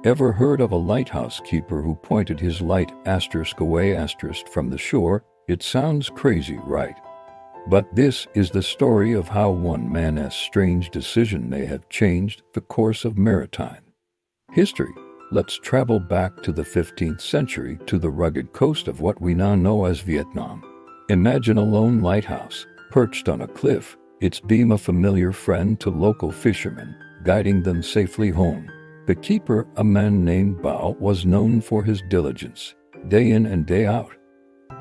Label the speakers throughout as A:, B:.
A: Ever heard of a lighthouse keeper who pointed his light away from the shore? It sounds crazy, right? But this is the story of how one man's strange decision may have changed the course of maritime history. Let's travel back to the 15th century to the rugged coast of what we now know as Vietnam. Imagine a lone lighthouse, perched on a cliff, its beam a familiar friend to local fishermen, guiding them safely home. The keeper, a man named Bao, was known for his diligence, day in and day out.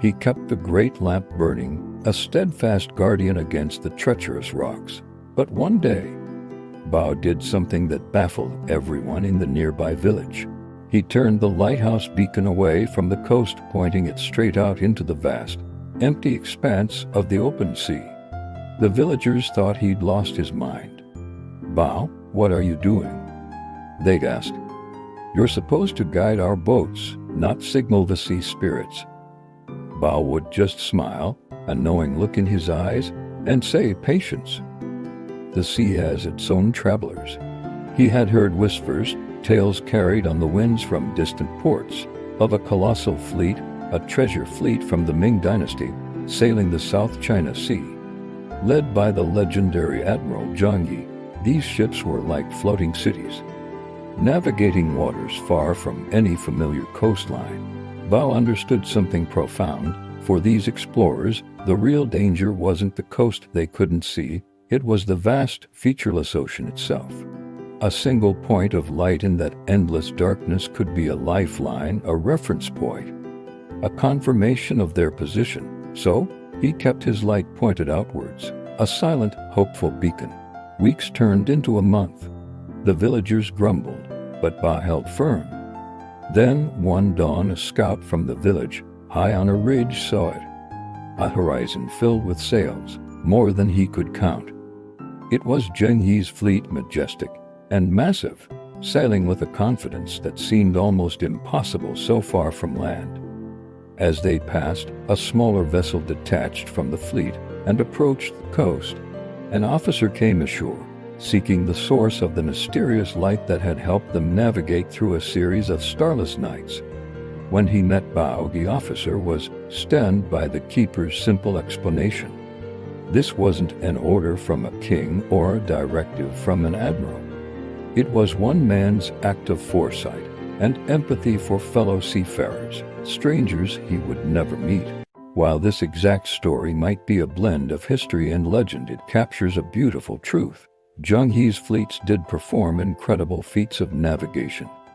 A: He kept the great lamp burning, a steadfast guardian against the treacherous rocks. But one day, Bao did something that baffled everyone in the nearby village. He turned the lighthouse beacon away from the coast, pointing it straight out into the vast, empty expanse of the open sea. The villagers thought he'd lost his mind. "Bao, what are you doing?" they'd ask. "You're supposed to guide our boats, not signal the sea spirits." Bao would just smile, a knowing look in his eyes, and say, "Patience. The sea has its own travelers." He had heard whispers, tales carried on the winds from distant ports, of a colossal fleet, a treasure fleet from the Ming Dynasty, sailing the South China Sea. Led by the legendary Admiral Zheng He, these ships were like floating cities, navigating waters far from any familiar coastline. Bao understood something profound. For these explorers, the real danger wasn't the coast they couldn't see, it was the vast, featureless ocean itself. A single point of light in that endless darkness could be a lifeline, a reference point, a confirmation of their position. So, he kept his light pointed outwards, a silent, hopeful beacon. Weeks turned into a month. The villagers grumbled, but Ba held firm. Then, one dawn, a scout from the village, high on a ridge, saw it. A horizon filled with sails, more than he could count. It was Zheng He's fleet, majestic and massive, sailing with a confidence that seemed almost impossible so far from land. As they passed, a smaller vessel detached from the fleet and approached the coast. An officer came ashore, seeking the source of the mysterious light that had helped them navigate through a series of starless nights. When he met Bao, the officer was stunned by the keeper's simple explanation. This wasn't an order from a king or a directive from an admiral. It was one man's act of foresight and empathy for fellow seafarers, strangers he would never meet. While this exact story might be a blend of history and legend, it captures a beautiful truth. Zheng He's fleets did perform incredible feats of navigation,